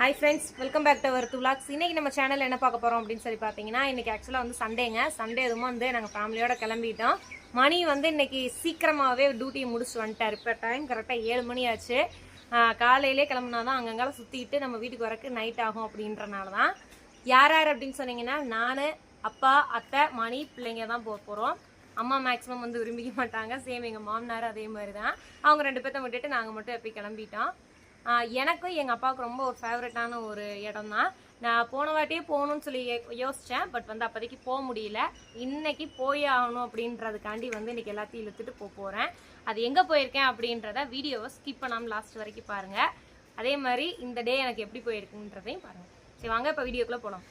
Hi friends, welcome back to our vlogs. இன்னைக்கு நம்ம சேனல்ல என்ன பார்க்க போறோம் அப்படினு சொல்லி பாத்தீங்கன்னா இன்னைக்கு एक्चुअली வந்து சண்டேங்க. சண்டே அதுவும் வந்து நாங்க ஃபேமிலியோட கிளம்பிட்டோம். மணி வந்து இன்னைக்கு சீக்கிரமாவே டியூட்டி முடிச்சு வந்துட்டாரு. இப்ப டைம் கரெக்ட்டா 7 மணி ஆச்சு. காலையிலே கிளம்புனா தான் அங்கங்கலாம் சுத்திட்டு நம்ம வீட்டுக்கு வரக்கு நைட் ஆகும் அப்படின்றனால தான். யார் யார் அப்படினு சொன்னீங்கன்னா நான், அப்பா, அத்தை, மணி பிள்ளைங்க தான் போறோம். அம்மா மேக்ஸிமம் வந்து விரும்பிக்க மாட்டாங்க. சேம் எங்க மாமனார் அதே மாதிரி தான். அவங்க ரெண்டு பேத்தை விட்டுட்டு நாங்க மட்டும் எப்போ கிளம்பிட்டோம். எனக்கும் எங்கள் அப்பாவுக்கு ரொம்ப ஒரு ஃபேவரட்டான ஒரு இடம் தான். நான் போன வாட்டியே போகணும்னு சொல்லி யோசித்தேன். பட் வந்து அப்போதைக்கு போக முடியல. இன்றைக்கி போய் ஆகணும் அப்படின்றதுக்காண்டி வந்து இன்றைக்கி எல்லாத்தையும் இழுத்துட்டு போகிறேன். அது எங்கே போயிருக்கேன் அப்படின்றத வீடியோவை ஸ்கிப் பண்ணாமல் லாஸ்ட் வரைக்கும் பாருங்கள். அதே மாதிரி இந்த டே எனக்கு எப்படி போயிருக்குன்றதையும் பாருங்கள். சரி வாங்க இப்போ வீடியோக்குள்ளே போகலாம்.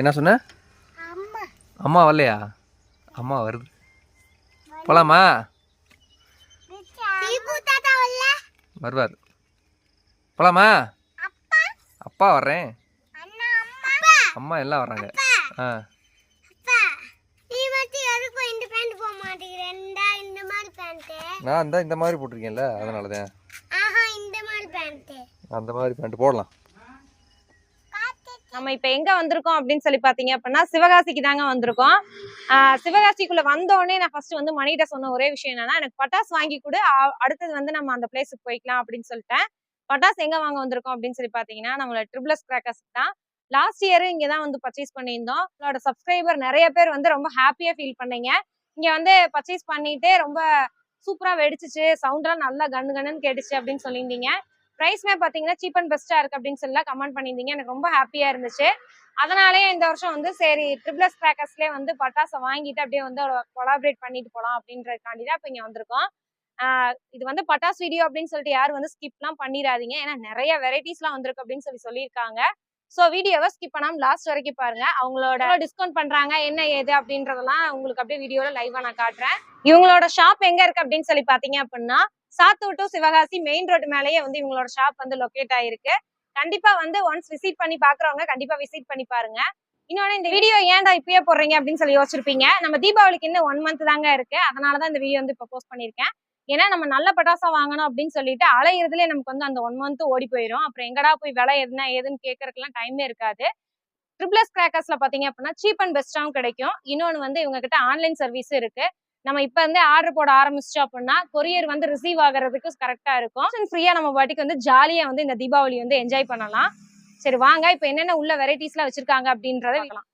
என்ன சொன்ன? அம்மா வரலையா? அம்மா வருது. போலாமா? வருவார். போலாமா? அப்பா வர்றேன். அம்மா எல்லாம் வர்றாங்க. நான் இந்த மாதிரி போட்டிருக்கேன்ல, அதனால தான் அந்த மாதிரி பேண்ட் போடலாம். நம்ம இப்ப எங்க வந்திருக்கோம் அப்படின்னு சொல்லி பாத்தீங்க அப்படின்னா சிவகாசிக்கு தாங்க வந்திருக்கோம். சிவகாசிக்குள்ள வந்தோடனே நான் ஃபர்ஸ்ட் வந்து மணிகிட்ட சொன்ன ஒரே விஷயம் என்னன்னா, எனக்கு பட்டாசு வாங்கி கொடு, அடுத்தது வந்து நம்ம அந்த பிளேஸுக்கு போய்க்கலாம் அப்படின்னு சொல்லிட்டேன். பட்டாசு எங்க வாங்க வந்திருக்கோம் அப்படின்னு சொல்லி பாத்தீங்கன்னா நம்மளோட ட்ரிபிள்ஸ் கிராக்கர்ஸ் தான். லாஸ்ட் இயர் இங்கதான் வந்து பர்ச்சேஸ் பண்ணியிருந்தோம். நம்மளோட சப்ஸ்கிரைபர் நிறைய பேர் வந்து ரொம்ப ஹாப்பியா ஃபீல் பண்ணீங்க. இங்க வந்து பர்ச்சேஸ் பண்ணிட்டு ரொம்ப சூப்பரா வெடிச்சிச்சு, சவுண்ட் எல்லாம் நல்லா கன்னு கேட்டுச்சு அப்படின்னு சொல்லியிருந்தீங்க. ப்ரைஸ்மே பார்த்தீங்கன்னா சீப் அண்ட் பெஸ்ட்டாக இருக்குது அப்படின்னு சொல்லி கமெண்ட் பண்ணியிருந்தீங்க. எனக்கு ரொம்ப ஹாப்பியாக இருந்துச்சு. அதனாலே இந்த வருஷம் வந்து சரி ட்ரிபிள்ஸ் கிராக்கர்ஸ்லேயே வந்து பட்டாசை வாங்கிட்டு அப்படியே வந்து கொலாபரேட் பண்ணிட்டு போகலாம் அப்படின்றதுக்காண்டி தான் இப்போ இங்கே வந்திருக்கோம். இது வந்து பட்டாசு வீடியோ அப்படின்னு சொல்லிட்டு யாரும் வந்து ஸ்கிப்லாம் பண்ணிடாதீங்க. ஏன்னா நிறைய வெரைட்டிஸ்லாம் வந்திருக்கு அப்படின்னு சொல்லியிருக்காங்க. ஸோ வீடியோவை ஸ்கிப் பண்ணாமல் லாஸ்ட் வரைக்கும் பாருங்க. அவங்களோட டிஸ்கவுண்ட் பண்றாங்க என்ன ஏது அப்படின்றதெல்லாம் உங்களுக்கு அப்படியே வீடியோல லைவா நான் காட்டுறேன். இவங்களோட ஷாப் எங்க இருக்கு அப்படின்னு சொல்லி பாத்தீங்க அப்படின்னா Sattur to Sivakasi main road மேலேயே வந்து இவங்களோட ஷாப் வந்து லொக்கேட் ஆயிருக்கு. கண்டிப்பா வந்து ஒன்ஸ் விசிட் பண்ணி பாக்குறவங்க கண்டிப்பா விசிட் பண்ணி பாருங்க. இன்னொன்னு இந்த வீடியோ ஏன்டா இப்பயே போடுறீங்க அப்படின்னு சொல்லி யோசிச்சிருப்பீங்க. நம்ம தீபாவளிக்கு இன்னும் 1 மந்த் தாங்க இருக்கு. அதனாலதான் இந்த வீடியோ வந்து இப்ப போஸ்ட் பண்ணிருக்கேன். ஏன்னா நம்ம நல்ல பட்டாசா வாங்கணும் அப்படின்னு சொல்லிட்டு அலையிறதுலேயே நமக்கு வந்து அந்த 1 மந்த் ஓடி போயிடும். அப்புறம் எங்கடா போய் விலை என்ன ஏதுன்னு கேட்கறதுக்குலாம் டைமே இருக்காது. ட்ரிபிள்ஸ் கிராக்கர்ஸ்ல பாத்தீங்க அப்படின்னா சீப் அண்ட் பெஸ்டாவும் கிடைக்கும். இன்னொன்னு வந்து இவங்க கிட்ட ஆன்லைன் சர்வீஸும் இருக்கு. நம்ம இப்ப வந்து ஆர்டர் போட ஆரம்பிச்சிட்டோம் அப்படின்னா கொரியர் வந்து ரிசீவ் ஆகிறதுக்கு கரெக்டா இருக்கும். ஃப்ரீயா நம்ம பாட்டிக்கு வந்து ஜாலியா வந்து இந்த தீபாவளி வந்து என்ஜாய் பண்ணலாம். சரி வாங்க இப்ப என்னென்ன உள்ள வெரைட்டிஸ் எல்லாம் வச்சிருக்காங்க அப்படின்றத பார்க்கலாம்.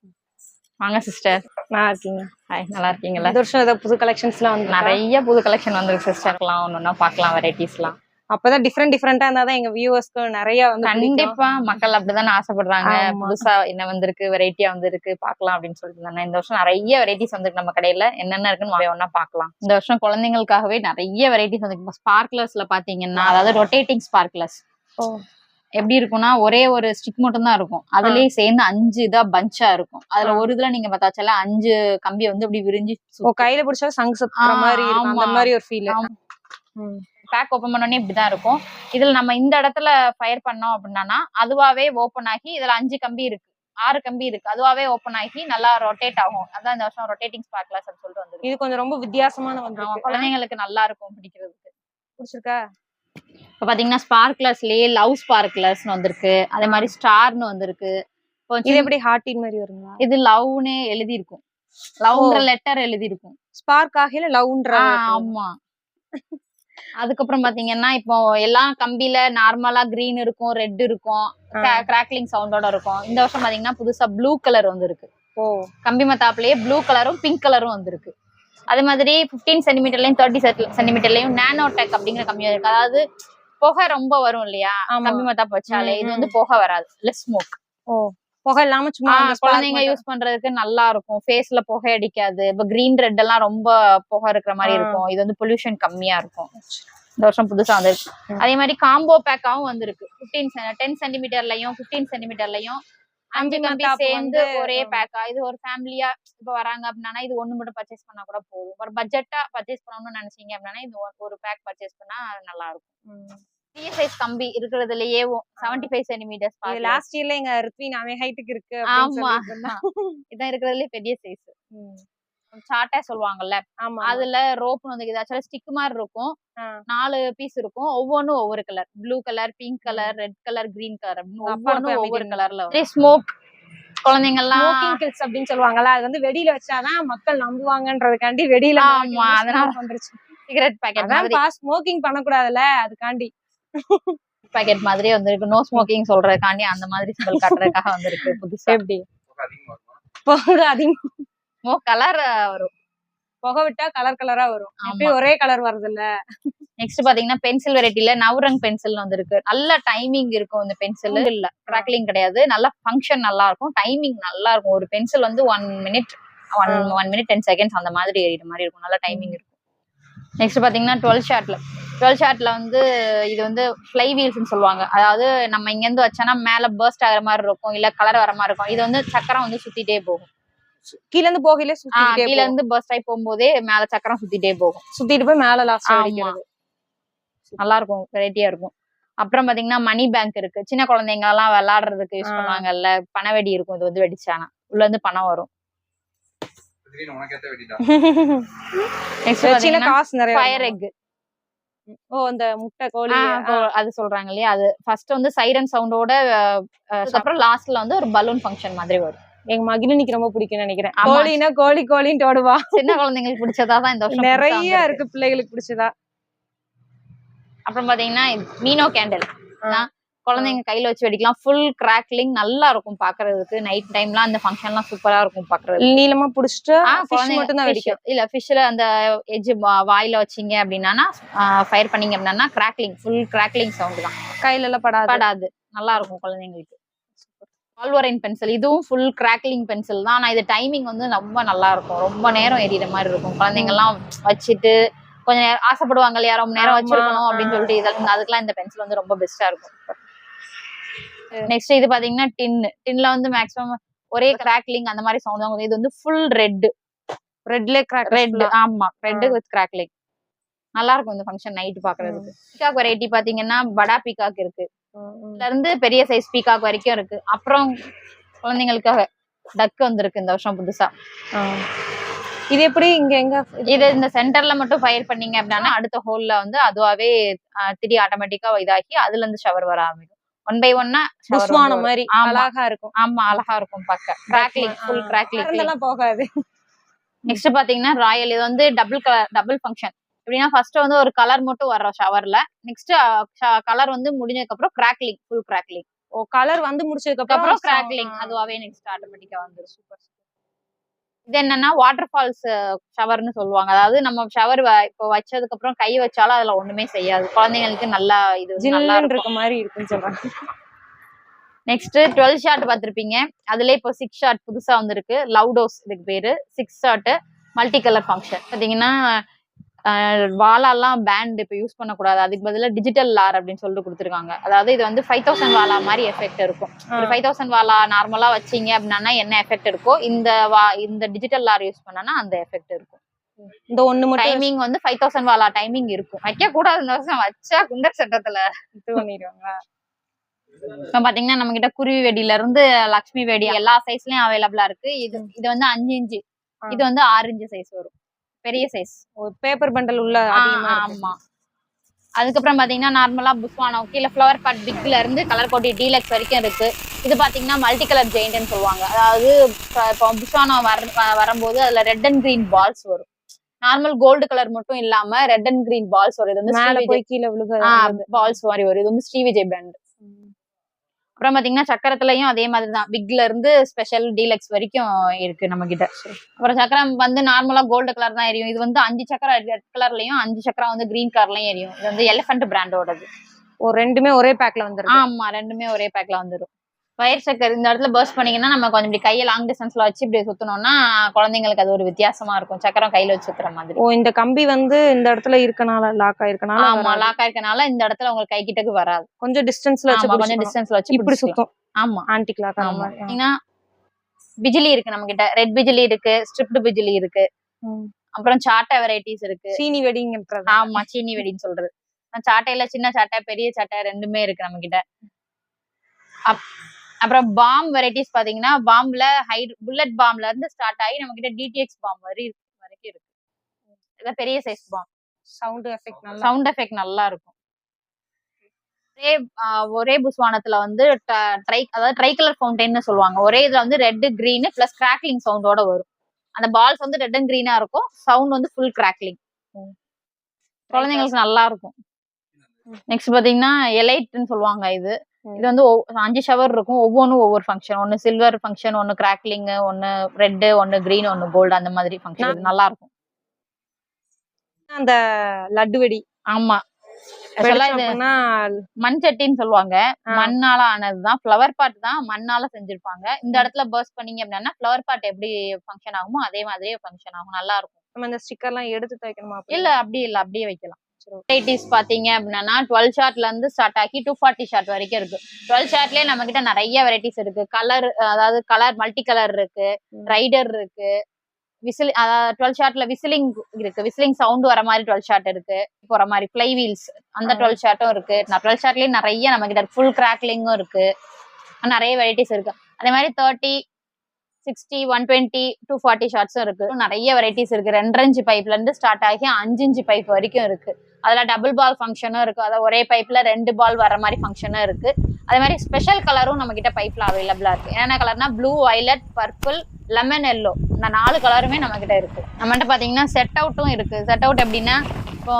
வாங்க சிஸ்டர். நல்லா இருக்கீங்க? ஹாய், நல்லா இருக்கீங்களா? இந்த வருஷம் ஏதாவது புது கலெக்ஷன்ஸ்லாம் வந்து நிறைய புது கலெக்ஷன் வந்துருக்கு சிஸ்டர்லாம். ஒன்னொன்னா பார்க்கலாம் வெரைட்டிஸ்லாம். அப்பதான் டிஃப்ரெண்டா இருந்தாதான் எங்க வியூவர்ஸ்க்கு நிறைய வந்து கண்டிப்பா மக்கள் அப்படிதானே ஆசைப்படுறாங்க. புதுசா என்ன வந்திருக்கு, வெரைட்டியா வந்திருக்கு பாக்கலாம் அப்படின்னு சொல்லிட்டு தானே. இந்த வருஷம் நிறைய வெரைட்டிஸ் வந்திருக்கு நம்ம கடையில. என்னென்ன இருக்குன்னு ஒன்னா பாக்கலாம். இந்த வருஷம் குழந்தைங்களுக்காகவே நிறைய வெரைட்டிஸ் வந்திருக்கு. ஸ்பார்க்லர்ஸ்ல பாத்தீங்கன்னா, அதாவது ரொட்டேட்டிங் ஸ்பார்க்லர்ஸ் எப்படி இருக்கும்னா ஒரே ஒரு ஸ்டிக் மட்டும் தான் இருக்கும். அதுலயே சேர்ந்து 5 இதா பஞ்சா இருக்கும். அதுல ஒரு இதுல நீங்க பார்த்தாச்சால 5 கம்பி வந்து அப்படி விரிஞ்சு கையில பிடிச்சா சங்கு சுத்துற மாதிரி இருக்கும். அந்த மாதிரி ஒரு ஃபீல். பேக் ஓபன் பண்ணோடனே இப்படிதான் இருக்கும். இதுல நம்ம இந்த இடத்துல ஃபயர் பண்ணோம் அப்படின்னா அதுவாவே ஓபன் ஆகி இதுல 5 கம்பி இருக்கு, 6 கம்பி இருக்கு. அதுவாவே ஓபன் ஆகி நல்லா ரொட்டேட் ஆகும். அதான் இந்த வருஷம் ரொட்டேட்டிங் ஸ்பார்க்லர்ஸ் அப்படின்னு சொல்லிட்டு வந்து இது கொஞ்சம் ரொம்ப வித்தியாசமான வந்து குழந்தைங்களுக்கு நல்லா இருக்கும் பிடிக்கிறதுக்கு. பிடிச்சிருக்கா? இப்ப பாத்தீங்கன்னா ஸ்பார்க்லர்ஸ்லயே லவ் ஸ்பார்க்லர்ஸ்னு வந்திருக்கு. அதே மாதிரி ஸ்டார்னு வந்திருக்கு. இது எப்படி ஹார்ட்டின் மாதிரி வருங்களா? இது லவ்னே எழுதி இருக்கும். லவ்ன்ற லெட்டர் எழுதி இருக்கும். ஸ்பார்க் ஆகல லவ்ன்ற. ஆமா. அதுக்கப்புறம் பாத்தீங்கன்னா இப்போ எல்லாம் கம்பியில நார்மலா கிரீன் இருக்கும், ரெட் இருக்கும், கிராக்லிங் சவுண்டோட இருக்கும். இந்த வருஷம் பாத்தீங்கன்னா புதுசா ப்ளூ கலர் வந்திருக்கு. கம்பி மத்தாப்புலயே ப்ளூ கலரும் பிங்க் கலரும் வந்திருக்கு. அதே மாதிரி 15 சென்டிமீட்டர்லயும் 30 சென்டிமீட்டர்லயும் நானோடெக் அப்படிங்கிற கம்பியா இருக்கு. அதாவது புகை ரொம்ப வரும் இல்லையா கம்பி மத்தாப்பு வச்சாலே, இது வந்து புகை வராது, லெஸ் ஸ்மோக். புகை இல்லாம சும்மா குழந்தைங்க யூஸ் பண்றதுக்கு நல்லா இருக்கும். ஃபேஸ்ல புகை அடிக்காது. இப்ப கிரீன் ரெட் எல்லாம் ரொம்ப புகை இருக்கிற மாதிரி இருக்கும். இது வந்து பொல்யூஷன் கம்மியா இருக்கும். இந்த வருஷம் புதுசா வந்திருக்கு. அதே மாதிரி காம்போ பேக்காவும் வந்திருக்கு. 10 சென்டிமீட்டர்லயும் 15 சென்டிமீட்டர்லயும் 5 கம்பி சேர்ந்து ஒரே பேக்கா. இது ஒரு ஃபேமிலியா இப்ப வராங்க அப்படின்னா இது ஒண்ணு மட்டும் பர்ச்சேஸ் பண்ணா கூட போதும். ஒரு பட்ஜெட்டா பர்ச்சேஸ் பண்ணணும்னு நினைச்சீங்க அப்படின்னா இது ஒரு பேக் பர்ச்சேஸ் பண்ணா நல்லா இருக்கும். பெரிய சைஸ் கம்பி இருக்குறதுலயே 75 சென்டிமீட்டர்ஸ். இது லாஸ்ட் இயர்ல எங்க ரித்வின் அவன் ஹைட்டுக்கு இருக்கு. ஆமா, இதான் இருக்குறதுலயே பெரிய சைஸ். சாட்டை சொல்லுவாங்கல்ல, ஆமா அதுல ரோப் வந்து ஏதாச்சும் ஸ்டிக் மாதிரி இருக்கும். ஆ. 4 பீஸ் இருக்கும். ஒவ்வொன்றும் ஒவ்வொரு colour. Blue colour, pink colour, red colour, green colour உங்க அப்பா ஒவ்வொன்றும் போய் ஒவ்வொரு அமைதியா கலர்ல வரும். ஸ்மோக் குழந்தைங்க எல்லாம் ஸ்மோக்கிங் கில்ஸ் அப்படின்னு சொல்லுவாங்கல்ல, அது வந்து வெடியில வச்சாதான் மக்கள் நம்புவாங்கன்றதுக்காண்டி வெடியில ஆமா, அதனால வந்துருச்சு. சிகரெட் பாக்கெட் மாதிரி அதான் ஸ்மோக்கிங் பண்ணக்கூடாதுல்ல அதுக்காண்டி. பாக்கெட் மாதிரி வந்திருக்கு. நோ ஸ்மோக்கிங் சொல்றதுக்காண்டி அந்த மாதிரி சிம்பிள் காட்டுறதுக்காக வந்திருக்கு புதுசா. எப்படி புகை அதிகமா கலர் வரும். புகை விட்டா கலர் கலரா வரும். ஆமா. எப்படி ஒரே கலர் வருது இல்ல. நெக்ஸ்ட் பாத்தீங்கன்னா பென்சில் வெரைட்டில நவரங் பென்சில் வந்திருக்கு. நல்ல டைமிங் இருக்கும் இந்த பென்சில். இல்ல கிராக்லிங் கிடையாது. நல்ல ஃபங்க்ஷன் நல்லா இருக்கும். டைமிங் நல்லா இருக்கும். ஒரு பென்சில் வந்து 1 minute 10 seconds அந்த மாதிரி எரியுற மாதிரி இருக்கும். நல்ல டைமிங் இருக்கும். நெக்ஸ்ட் பாத்தீங்கன்னா 12 ஷாட்ல வந்து இது வந்து ஃப்ளை வீல்ஸ்னு சொல்லுவாங்க. அதாவது நம்ம இங்க இருந்து வச்சோம்னா மேல பர்ஸ்ட் ஆகிற மாதிரி இருக்கும், இல்ல கலர் வர மாதிரி இருக்கும். இது வந்து சக்கரம் வந்து சுத்திட்டே போகும். கீழ இருந்து போகையில சுத்திட்டே கீழ இருந்து பர்ஸ்ட் ஆகி போகும்போதே மேல சக்கரம் சுத்திட்டே போகும். சுத்திட்டு போய் மேல லாஸ்ட் அடிக்கிறது. நல்லா இருக்கும், வெரைட்டியா இருக்கும். அப்புறம் பாத்தீங்கன்னா மணி பேங்க் இருக்கு. சின்ன குழந்தைங்க எல்லாம் விளையாடுறதுக்கு யூஸ் பண்ணுவாங்கல்ல, பணவெடி இருக்கும். இது வந்து வெடிச்சானா உள்ள இருந்து பணம் வரும். சின்ன காசு நிறைய ஃபயர் எக். அந்த முட்டை கோழி அது சொல்றாங்க இல்லையா, அது ஃபர்ஸ்ட் வந்து சைரன் சவுண்டோட அப்புறம் லாஸ்ட்ல வந்து ஒரு பலூன் ஃபங்க்ஷன் மாதிரி வரும். எங்க மகிழினிக்கு ரொம்ப பிடிக்கும்னு நினைக்கிறேன். கோழினா கோழி கோழின்னு ஓடுவா. சின்ன குழந்தைங்களுக்கு பிடிச்சதாதான் இந்த வருஷம் நிறைய இருக்கு பிள்ளைகளுக்கு பிடிச்சதா. அப்புறம் பாத்தீங்கன்னா மீனோ கேண்டில் குழந்தைங்க கையில வச்சு வெடிக்கலாம். ஃபுல் கிராக்லிங் நல்லா இருக்கும் பாக்குறதுக்கு. நைட் டைம்லாம் அந்த ஃபங்க்ஷன்லாம் சூப்பரா இருக்கும் பாக்குறது. நீளமா புடிச்சிட்டு மட்டும் தான் வெடிக்கும். இல்ல ஃபிஷ்ல அந்த எட்ஜ் வாயில வச்சீங்க அப்படின்னா ஃபயர் பண்ணீங்க அப்படின்னா கிராக்லிங், ஃபுல் கிராக்லிங் சவுண்ட் தான். கையில எல்லாம் படாது. நல்லா இருக்கும் குழந்தைங்களுக்கு. வால்வரைன் பென்சில், இதுவும் ஃபுல் கிராக்லிங் பென்சில் தான். ஆனா இது டைமிங் வந்து ரொம்ப நல்லா இருக்கும். ரொம்ப நேரம் எரியிற மாதிரி இருக்கும். குழந்தைங்க எல்லாம் வச்சுட்டு கொஞ்சம் நேரம் ஆசைப்படுவாங்க இல்லையா, ரொம்ப நேரம் வச்சிருக்கணும் அப்படின்னு சொல்லிட்டு இதெல்லாம் அதுக்கெல்லாம் இந்த பென்சில் வந்து ரொம்ப பெஸ்டா இருக்கும். நெக்ஸ்ட் இது பாத்தீங்கன்னா டின்ல வந்து மேக்ஸிமம் ஒரே கிராக்லிங் அந்த மாதிரி சவுண்ட் தான். இது வந்து ஃபுல் ரெட். ஆமா, ரெட் வித் கிராக்லிங். நல்லா இருக்கும் இந்த ஃபங்க்ஷன் நைட் பாக்குறதுக்கு. பீகாக் வெரைட்டி பாத்தீங்கன்னா படா பீகாக் இருக்கு. இதுல இருந்து பெரிய சைஸ் பீகாக் வரைக்கும் இருக்கு. அப்புறம் குழந்தைங்களுக்காக டக் வந்திருக்கு இந்த வருஷம் புதுசா. இது எப்படி இங்க எங்க இது இந்த சென்டர்ல மட்டும் ஃபயர் பண்ணீங்க அப்படின்னா அடுத்த ஹோல்ல வந்து அதுவாவே திரி ஆட்டோமேட்டிக்கா இதாகி அதுல இருந்து ஷவர் வர ஆரம்பிக்கும். 1 by 1 புஷ்வானம் மாதிரி அழகா இருக்கும். ஆமா, அழகா இருக்கும் பார்க்க. கிராக்லிங், ஃபுல் கிராக்லிங் எல்லாம் போகாது. நெக்ஸ்ட் பாத்தீங்கன்னா ராயல். இது வந்து டபுள் ஃபங்க்ஷன். எப்படின்னா ஃபர்ஸ்ட் வந்து ஒரு கலர் மட்டும் வர்ற ஷவர்ல, நெக்ஸ்ட் கலர் வந்து முடிஞ்சதுக்கு அப்புறம் கிராக்லிங், ஃபுல் கிராக்லிங். ஓ, கலர் வந்து முடிச்சதுக்கு அப்புறம் கிராக்லிங் அதுவாவே நெக்ஸ்ட் ஆட்டோமேட்டிக்கா வந்துரும். சூப்பர். இது என்னன்னா வாட்டர் ஃபால்ஸ் ஷவர்னு சொல்லுவாங்க. அதாவது நம்ம ஷவர் இப்போ வச்சதுக்கு அப்புறம் கை வச்சாலும் அதுல ஒண்ணுமே செய்யாது. குழந்தைங்களுக்கு நல்லா இது நல்லா இருக்க மாதிரி இருக்குன்னு சொல்றாங்க. நெக்ஸ்ட் 12 ஷாட் பாத்திருப்பீங்க. அதுல இப்போ 6 ஷாட் புதுசா வந்திருக்கு. லவுடோஸ் இதுக்கு பேரு. 6 ஷாட் மல்டி கலர் ஃபங்க்ஷன். பாத்தீங்கன்னா வாலாலாம் பேண்ட் இப்ப யூஸ் பண்ணக்கூடாது. அதுக்கு பதிலா டிஜிட்டல் லார் அப்படின்னு சொல்லிட்டு கொடுத்துருக்காங்க. அதாவது இது வந்து 5000 வாலா மாதிரி எஃபெக்ட் இருக்கும். ஒரு 5000 வாலா நார்மலா வச்சீங்க அப்படின்னா என்ன எஃபெக்ட் இருக்கோ இந்த டிஜிட்டல் லார் யூஸ் பண்ணனா அந்த எஃபெக்ட் இருக்கும். இந்த ஒண்ணு மட்டும் டைமிங் வந்து 5000 வாலா டைமிங் இருக்கும். வைக்க கூடாது இந்த வருஷம், வச்சா குண்டர் சட்டத்துல இது பண்ணிடுவாங்க. இப்ப பாத்தீங்கன்னா நம்ம கிட்ட குருவி வெடியில இருந்து லக்ஷ்மி வெடி எல்லா சைஸ்லயும் அவைலபிளா இருக்கு. இது வந்து 5 இன்ச்சு, இது வந்து 6 இன்ச்சு சைஸ் வரும். பெரிய சைஸ் பேப்பர் பண்டல் உள்ள. ஆமா. அதுக்கப்புறம் பாத்தீங்கன்னா நார்மலா புஷ்வானம் கீழே ஃபிளவர் பாட் பிக்ல இருந்து கலர் கோட்டி டீலக்ஸ் வரைக்கும் இருக்கு. இது பாத்தீங்கன்னா மல்டி கலர் ஜெயிண்ட்னு சொல்லுவாங்க. அதாவது இப்போ புஷ்வானம் வரும்போது அதுல ரெட் அண்ட் கிரீன் பால்ஸ் வரும். நார்மல் கோல்டு கலர் மட்டும் இல்லாம ரெட் அண்ட் கிரீன் பால்ஸ் வரும். இது வந்து மேல போய் கீழே விழுக பால்ஸ் மாதிரி வரும். இது வந்து ஸ்ரீவிஜய் பிராண்ட். அப்புறம் பாத்தீங்கன்னா சக்கரத்துலயும் அதே மாதிரிதான். பிக்ல இருந்து ஸ்பெஷல் டீலக்ஸ் வரைக்கும் இருக்கு நம்ம கிட்ட. அப்புறம் சக்கரம் வந்து நார்மலா கோல்டு கலர் தான் எரியும். இது வந்து 5 சக்கரம் ரெட் கலர்லயும் 5 சக்கரம் வந்து கிரீன் கலர்லயும் எரியும். இது வந்து எலிஃபண்ட் பிராண்டோடது. ரெண்டுமே ஒரே பேக்ல வந்துரும். ஆமா, ரெண்டுமே ஒரே பேக்ல வந்துரும். ஃபயர் சக்கர் இந்த இடத்துல பர்ஸ்ட் பண்ணீங்கன்னா நம்ம கொஞ்சம் இப்படி கையை லாங் டிஸ்டன்ஸ்ல வச்சு இப்படி சுத்தணும்னா குழந்தைங்களுக்கு அது ஒரு வித்தியாசமா இருக்கும். சக்கரம் கையில வச்சு சுத்துற மாதிரி. ஓ, இந்த கம்பி வந்து இந்த இடத்துல இருக்கனால லாக் ஆயிருக்கனால. ஆமா, லாக் ஆயிருக்கனால இந்த இடத்துல உங்களுக்கு கை கிட்டக்கு வராது. கொஞ்சம் டிஸ்டன்ஸ்ல வச்சு கொஞ்சம் டிஸ்டன்ஸ்ல வச்சு இப்படி சுத்தும். ஆமா, ஆன்டி கிளாக். ஆமா. பிஜிலி இருக்கு நம்ம கிட்ட. ரெட் பிஜிலி இருக்கு, ஸ்ட்ரிப்டு பிஜிலி இருக்கு. அப்புறம் சாட்டை வெரைட்டிஸ் இருக்கு. சீனி வெடிங்கிறது. ஆமா, சீனி வெடின்னு சொல்றது. சாட்டையில சின்ன சாட்டை பெரிய சாட்டை ரெண்டுமே இருக்கு நம்ம கிட்ட. அப்புறம் பாம் வெரைட்டிஸ் பாத்தீங்கன்னா பாம்ல புல்லட் பாம்ல இருந்து ஸ்டார்ட் ஆகி நம்ம கிட்ட டிடிஎக்ஸ் பாம் வரைக்கும் இருக்கு. இதான் பெரிய சைஸ் பாம். சவுண்ட் எஃபெக்ட் நல்லா இருக்கும். ஒரே புஸ்வானத்துல வந்து அதாவது ட்ரை கலர் ஃபவுண்டைன்னு சொல்லுவாங்க. ஒரே இதுல வந்து ரெட் கிரீன் பிளஸ் கிராக்லிங் சவுண்டோட வரும். அந்த பால்ஸ் வந்து ரெட் அண்ட் கிரீனா இருக்கும். சவுண்ட் வந்து ஃபுல் கிராக்லிங். குழந்தைங்களுக்கு நல்லா இருக்கும். நெக்ஸ்ட் பாத்தீங்கன்னா எலைட்னு சொல்லுவாங்க. இது வந்து 5 ஷவர் இருக்கும். ஒவ்வொன்றும் ஒவ்வொரு ஃபங்க்ஷன். ஒன்னு சில்வர் ஃபங்க்ஷன், ஒன்னு கிராக்லிங், ஒன்னு ரெட், ஒன்னு கிரீன், ஒன்னு கோல்டு, அந்த மாதிரி ஃபங்க்ஷன். நல்லா இருக்கும். அந்த லட்டு வெடி. ஆமா, மண் சட்டின்னு சொல்லுவாங்க. மண்ணால ஆனதுதான். ஃபிளவர் பாட் தான் மண்ணால செஞ்சிருப்பாங்க. இந்த இடத்துல பர்ஸ்ட் பண்ணீங்க அப்படின்னா ஃபிளவர் பாட் எப்படி ஃபங்க்ஷன் ஆகுமோ அதே மாதிரியே ஃபங்க்ஷன் ஆகும். நல்லா இருக்கும். நம்ம இந்த ஸ்டிக்கர் எல்லாம் எடுத்து தைக்கணுமா? இல்ல, அப்படி இல்ல, அப்படியே வைக்கலாம். வெரைட்டிஸ் பாத்தீங்க அப்படின்னா 12 ஷார்ட்ல இருந்து ஸ்டார்ட் ஆகி 240 ஷார்ட் வரைக்கும் இருக்கு. 12 ஷார்ட்லயே நம்ம கிட்ட நிறைய வெரைட்டிஸ் இருக்கு. கலர், அதாவது கலர் மல்டி கலர் இருக்கு, ரைடர் இருக்கு, விசில், அதாவது 12 ஷார்ட்ல விசிலிங் இருக்கு. விசிலிங் சவுண்ட் வர மாதிரி 12 ஷார்ட் இருக்கு. போற மாதிரி ஃபிளை வீல்ஸ் அந்த 12 ஷார்ட்டும் இருக்கு. 12 ஷார்ட்லயே நிறைய நம்ம கிட்ட ஃபுல் கிராக்லிங்கும் இருக்கு. நிறைய வெரைட்டிஸ் இருக்கு. அதே மாதிரி 30, 60, 120, 240 ஷார்ட்ஸும் இருக்கு. நிறைய வெரைட்டிஸ் இருக்கு. 2 இன்ச் பைப்ல இருந்து ஸ்டார்ட் ஆகி 5 இன்ச் பைப் வரைக்கும் இருக்கு. அதுல டபுள் பால் ஃபங்க்ஷனும் இருக்கு. அதாவது ஒரே பைப்ல 2 பால் வர மாதிரி ஃபங்க்ஷனும் இருக்கு. அதே மாதிரி ஸ்பெஷல் கலரும் நம்ம கிட்ட பைப்ல அவைலபிளா இருக்கு. என்னென்ன கலர்னா blue, violet, purple, lemon, yellow, இந்த 4 கலருமே நம்ம கிட்ட இருக்கு. நம்மகிட்ட பாத்தீங்கன்னா செட் அவுட்டும் இருக்கு. செட் அவுட் எப்படின்னா இப்போ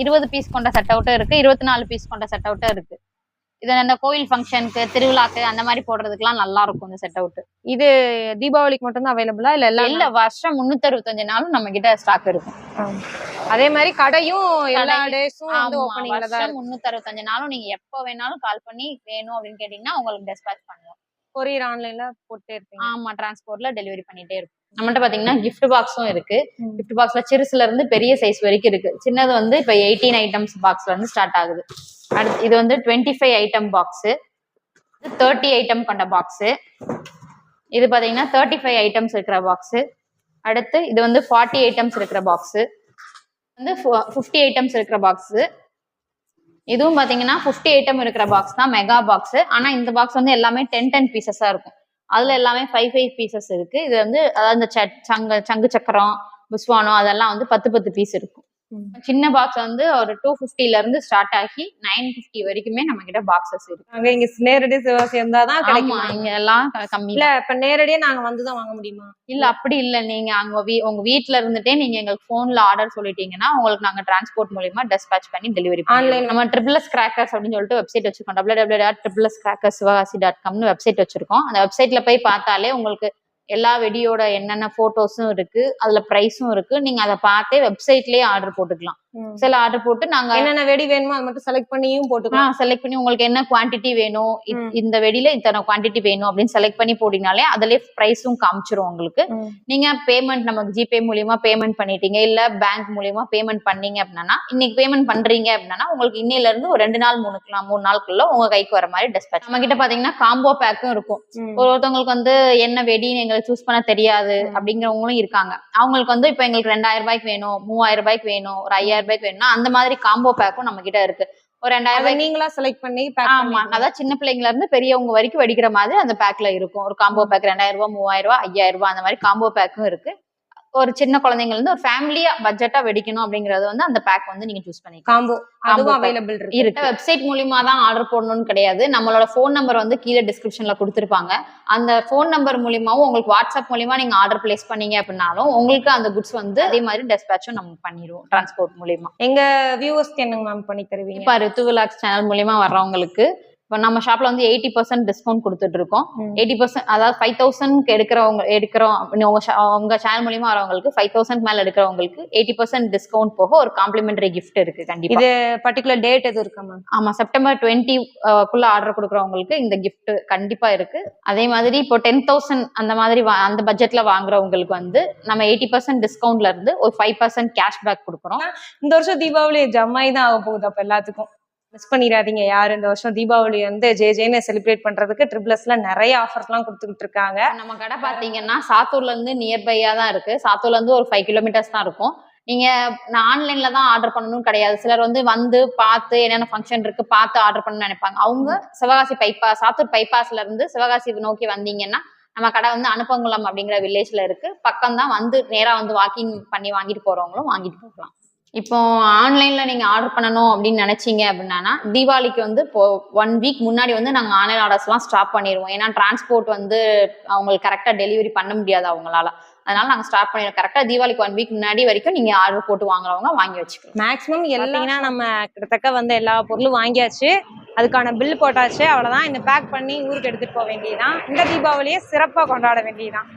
20 பீஸ் கொண்ட செட் அவுட்டும் இருக்கு, 24 பீஸ் கொண்ட செட் அவுட்டும் இருக்கு. இது அந்த கோயில் ஃபங்க்ஷனுக்கு, திருவிழாக்கு அந்த மாதிரி போடுறதுக்குலாம் நல்லா இருக்கும் இந்த செட் அவுட். இது தீபாவளிக்கு மட்டும் தான் அவைலபிளா இல்ல வருஷம் 365 நாளும் நம்ம கிட்ட ஸ்டாக் இருக்கும். அதே மாதிரி கடையும் எல்லா டேஸும் வந்து ஓபனிங்ல தான். 365 நாளும் நீங்க எப்ப வேணாலும் கால் பண்ணி வேணும் அப்படின்னு கேட்டீங்கன்னா உங்களுக்கு டிஸ்பேட்ச் பண்ணுவோம். கொரியர் ஆன்லைன்ல போட்டே இருப்பீங்க? ஆமா, டிரான்ஸ்போர்ட்ல டெலிவரி பண்ணிட்டே இருக்கும். நம்மகிட்ட பாத்தீங்கன்னா கிஃப்ட் பாக்ஸும் இருக்கு. கிஃப்ட் பாக்ஸ்ல சிறுசுல இருந்து பெரிய சைஸ் வரைக்கும் இருக்கு. சின்னது வந்து இப்ப 18 ஐட்டம்ஸ் பாக்ஸ்ல இருந்து ஸ்டார்ட் ஆகுது. அடுத்து இது வந்து 25 ஐட்டம் பாக்ஸ், 30 ஐட்டம் கொண்ட பாக்ஸ். இது பாத்தீங்கன்னா 35 ஐட்டம்ஸ் இருக்கிற பாக்ஸ். அடுத்து இது வந்து 40 ஐட்டம்ஸ் இருக்கிற பாக்ஸ், வந்து 50 ஐட்டம்ஸ் இருக்கிற பாக்ஸ். இதுவும் பாத்தீங்கன்னா 50 ஐட்டம் இருக்கிற பாக்ஸ் தான், மெகா பாக்ஸ். ஆனா இந்த பாக்ஸ் வந்து எல்லாமே 10 பீசஸா இருக்கும். அதுல எல்லாமே 5 பீசஸ் இருக்கு. இது வந்து அதாவது இந்த சங்கு சக்கரம், புஸ்வானம் அதெல்லாம் வந்து 10 பீஸ் இருக்கும். சின்ன பாக்ஸ் வந்து ஒரு 250ல இருந்து ஸ்டார்ட் ஆகி 950 வரைக்குமே நம்ம கிட்ட பாக்ஸஸ் இருக்கு. அங்க இங்க நேரடி சிவாசி இருந்தாதான் கிடைக்கும். இங்க எல்லாம் கம்மி இல்ல. இப்ப நேரடியா நாங்க வந்துதான் வாங்க முடியுமா? இல்ல, அப்படி இல்ல. நீங்க அங்க உங்க வீட்டுல இருந்துட்டே நீங்க எங்களுக்கு போன்ல ஆர்டர் சொல்லிட்டீங்கன்னா உங்களுக்கு நாங்க டிரான்ஸ்போர்ட் மூலமா டிஸ்பேட்ச் பண்ணி டெலிவரி ஆன்லைன். நம்ம ட்ரிபிள்எஸ் கிராக்கர்ஸ் அப்படின்னு சொல்லிட்டு வெப்சைட் வச்சிருக்கோம். www.triplescrackersshivagasi.com வெப்சைட் வச்சிருக்கோம். அந்த வெப்சைட்ல போய் பார்த்தாலே உங்களுக்கு எல்லா வெடியோட என்னென்ன போட்டோஸும் இருக்கு, அதுல பிரைஸும் இருக்கு. நீங்க அதை பார்த்தே வெப்சைட்லயே ஆர்டர் போட்டுக்கலாம். சில ஆர்டர் போட்டு நாங்க என்னென்ன வெடி வேணுமோ அது மட்டும் செலக்ட் பண்ணியும் போட்டுக்கலாம். செலக்ட் பண்ணி உங்களுக்கு என்ன குவான்டிட்டி வேணும், இந்த வெடியில இத்தனை குவான்டிட்டி வேணும் அப்படின்னு செலக்ட் பண்ணி போட்டீங்கனாலே அதுலயே பிரைஸும் காமிச்சிரும் உங்களுக்கு. நீங்க பேமெண்ட் நமக்கு ஜிபே மூலியமா பேமெண்ட் பண்ணிட்டீங்க, இல்ல பேங்க் மூலியமா பேமெண்ட் பண்ணீங்க அப்படின்னா, இன்னைக்கு பேமெண்ட் பண்றீங்க அப்படின்னா உங்களுக்கு இன்னையில இருந்து ஒரு 2 நாள் 3 நாளுக்குள்ள உங்க கைக்கு வர மாதிரி டிஸ்பேட்ச். நம்ம கிட்ட பாத்தீங்கன்னா காம்போ பேக்கும் இருக்கும். ஒருத்தவங்களுக்கு வந்து என்ன வெடின்னு எங்களுக்கு சூஸ் பண்ண தெரியாது அப்படிங்கிறவங்களும் இருக்காங்க. அவங்களுக்கு வந்து இப்ப எங்களுக்கு 2000 ரூபாய்க்கு வேணும், 3000 ரூபாய்க்கு வேணும், ஒரு 5000 ரூபாய்க்கு வேணும்னா அந்த மாதிரி காம்போ பேக்கும் நம்ம கிட்ட இருக்கு. ஒரு 2000 ரூபாய் நீங்களா செலக்ட் பண்ணி. ஆமா, அதான் சின்ன பிள்ளைங்கள இருந்து பெரியவங்க வரைக்கும் வெடிக்கிற மாதிரி அந்த பேக்ல இருக்கும். ஒரு காம்போ பேக் 2000 ரூபாய், 3000 ரூபாய், 5000 ரூபாய் அந்த மாதிரி காம்போ பேக்கும் இருக்கு. ஒரு சின்ன குழந்தைங்கல இருந்து ஒரு ஃபேமிலியா பட்ஜெட்டா வெடிக்கணும் அப்படிங்கறது வந்து அந்த பேக் வந்து நீங்க சூஸ் பண்ணிக்கலாம். காம்போ அதுவும் அவைலபிள் இருக்கு. வெப்சைட் மூலமா தான் ஆர்டர் போடணும்னு கிடையாது. நம்மளோட போன் நம்பர் வந்து கீழே டிஸ்கிரிப்ஷன்ல கொடுத்திருப்பாங்க. அந்த போன் நம்பர் மூலமாவும் உங்களுக்கு வாட்ஸ்அப் மூலமா நீங்க ஆர்டர் பிளேஸ் பண்ணீங்க அப்படின்னாலும் உங்களுக்கு அந்த குட்ஸ் வந்து அதே மாதிரி டிஸ்பேச்சும் நம்ம பண்ணிடுவோம் டிரான்ஸ்போர்ட் மூலமா. எங்க வியூவர்ஸ்க்கு என்ன மேம் பண்ணி தருவீங்க? இப்ப ரித்துவிலாக்ஸ் சேனல் மூலமா வர்றவங்களுக்கு இப்போ நம்ம ஷாப்ல வந்து 80% டிஸ்கவுண்ட் கொடுத்துட்டு இருக்கோம். 80%, அதாவது 5000 எடுக்கிறோம் உங்க சேனல் மூலியமா வரவங்களுக்கு 5000 மேல எடுக்கிறவங்களுக்கு 80% டிஸ்கவுண்ட் போக ஒரு காம்ப்ளிமெண்டரி கிஃப்ட் இருக்கு. கண்டிப்பா இது பர்டிகுலர் டேட் எதுவும் இருக்கா மேம்? ஆமா, செப்டம்பர் 20 குள்ள ஆர்டர் கொடுக்குறவங்களுக்கு இந்த கிஃப்ட் கண்டிப்பா இருக்கு. அதே மாதிரி இப்போ 10,000 அந்த மாதிரி அந்த பட்ஜெட்ல வாங்குறவங்களுக்கு வந்து நம்ம 80% டிஸ்கவுண்ட்ல இருந்து ஒரு 5% கேஷ்பேக் கொடுக்குறோம். இந்த வருஷம் தீபாவளி ஜம்மாய் தான் ஆக போகுது. அப்ப எல்லாத்துக்கும் மிஸ் பண்ணிடாதீங்க யாரு. இந்த வருஷம் தீபாவளி வந்து ஜேஜேன்னு செலிப்ரேட் பண்றதுக்கு ட்ரிபிள்எஸ்ல நிறைய ஆஃபர்ஸ் எல்லாம் கொடுத்துக்கிட்டு இருக்காங்க. நம்ம கடை பாத்தீங்கன்னா சாத்தூர்ல இருந்து நியர்பையா தான் இருக்கு. சாத்தூர்ல இருந்து ஒரு 5 கிலோமீட்டர்ஸ் தான் இருக்கும். நீங்க நான் ஆன்லைன்ல தான் ஆர்டர் பண்ணணும் கிடையாது. சிலர் வந்து பார்த்து என்னென்ன ஃபங்க்ஷன் இருக்கு பார்த்து ஆர்டர் பண்ணணும்னு நினைப்பாங்க. அவங்க சிவகாசி பைபாஸ், சாத்தூர் பைபாஸ்ல இருந்து சிவகாசி நோக்கி வந்தீங்கன்னா நம்ம கடை வந்து அனுப்பங்குளம் அப்படிங்கிற வில்லேஜ்ல இருக்கு. பக்கம் தான், வந்து நேரா வந்து வாக்கிங் பண்ணி வாங்கிட்டு போறவங்களும் வாங்கிட்டு போகலாம். இப்போ ஆன்லைன்ல நீங்க ஆர்டர் பண்ணணும் அப்படின்னு நினைச்சீங்க அப்படின்னா தீபாவளிக்கு வந்து இப்போ 1 வீக் முன்னாடி வந்து நாங்க ஆன்லைன் ஆர்டர்ஸ் எல்லாம் ஸ்டாப் பண்ணிடுவோம். ஏன்னா டிரான்ஸ்போர்ட் வந்து அவங்களுக்கு கரெக்டா டெலிவரி பண்ண முடியாது அவங்களால. அதனால நாங்க ஸ்டார்ட் பண்ணிடுவோம். கரெக்டா தீபாவளிக்கு 1 வீக் முன்னாடி வரைக்கும் நீங்க ஆர்டர் போட்டு வாங்குறவங்க வாங்கி வச்சுக்கலாம். மேக்ஸிமம் எல்லா நம்ம கிட்டத்தட்ட வந்து எல்லா பொருளும் வாங்கியாச்சு, அதுக்கான பில் போட்டாச்சு. அவ்வளவுதான். இந்த பேக் பண்ணி ஊருக்கு எடுத்துட்டு போக வேண்டியதுதான். இந்த தீபாவளியை சிறப்பா கொண்டாட வேண்டியதுதான்.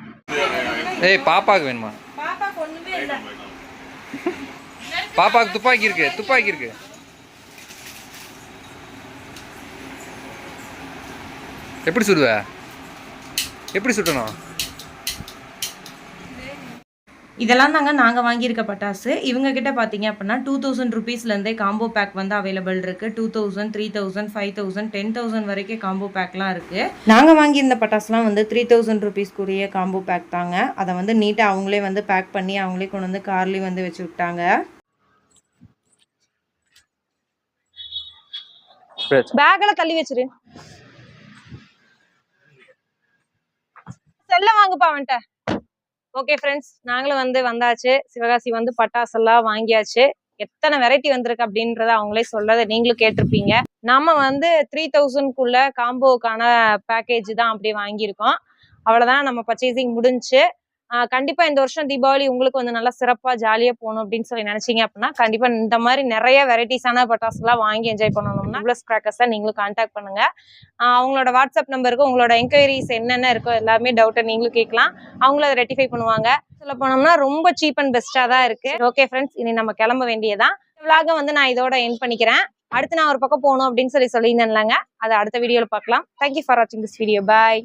ஏய் பாப்பாக்கு வேணுமா? பாப்பாக்கு ஒண்ணுமே இல்ல. பாப்பாக்கு துப்பாக்கி இருக்கு. எப்படி சுடுவ? எப்படி சுட்டணும்? இதெல்லாம் தாங்க நாங்கள் வாங்கியிருக்க பட்டாசு. இவங்க கிட்ட பார்த்தீங்க அப்படின்னா 2000 ருபீஸ்லேருந்தே காம்போ பேக் வந்து அவைலபிள் இருக்குது. 2000, 3000, 5000, 10,000 வரைக்கும் காம்போ பேக்லாம் இருக்குது. நாங்கள் வாங்கியிருந்த பட்டாசுலாம் வந்து 3000 ருபீஸ்க்குரிய காம்போ பேக் தாங்க. அதை வந்து நீட்டாக அவங்களே வந்து பேக் பண்ணி அவங்களே கொண்டு வந்து கார்லேயும் வந்து வச்சு விட்டாங்க. பேக்ல தள்ளி வச்சிரு. செல்ல வாங்குப்பா அவன்கிட்ட. ஓகே ஃப்ரெண்ட்ஸ், நாங்களும் வந்து வந்தாச்சு. சிவகாசி வந்து பட்டாசெல்லாம் வாங்கியாச்சு. எத்தனை வெரைட்டி வந்திருக்கு அப்படின்றத அவங்களே சொல்றதை நீங்களும் கேட்டிருப்பீங்க. நாம வந்து 3000க்குள்ள காம்போக்கான பேக்கேஜ் தான் அப்படி வாங்கியிருக்கோம். அவ்வளவுதான், நம்ம பர்ச்சேசிங் முடிஞ்சு. கண்டிப்பா இந்த வருஷம் தீபாவளி உங்களுக்கு வந்து நல்லா சிறப்பா ஜாலியா போகணும் அப்படின்னு சொல்லி நினைச்சீங்க அப்படின்னா கண்டிப்பா இந்த மாதிரி நிறைய வெரைட்டிஸான பட்டாசு எல்லாம் வாங்கி என்ஜாய் பண்ணணும்னா ப்ளஸ் கிராக்கர்ஸை நீங்களும் கான்டாக்ட் பண்ணுங்க. அவங்களோட வாட்ஸ்அப் நம்பருக்கு உங்களோட என்கொயரிஸ் என்னென்ன இருக்கோ எல்லாமே டவுட்டை நீங்களும் கேட்கலாம். அவங்களும் அதை ரெட்டிஃபை பண்ணுவாங்க. சொல்ல போனோம்னா ரொம்ப சீப் அண்ட் பெஸ்டா தான் இருக்கு. ஓகே ஃப்ரெண்ட்ஸ், இனி நம்ம கிளம்ப வேண்டியதான். விலாக வந்து நான் இதோட எண்ட் பண்ணிக்கிறேன். அடுத்து நான் ஒரு பக்கம் போகணும் அப்படின்னு சொல்லியிருந்தேன்லங்க, அதை அடுத்த வீடியோல பார்க்கலாம். தேங்க்யூ ஃபார் வாட்சிங் திஸ் வீடியோ. பாய்.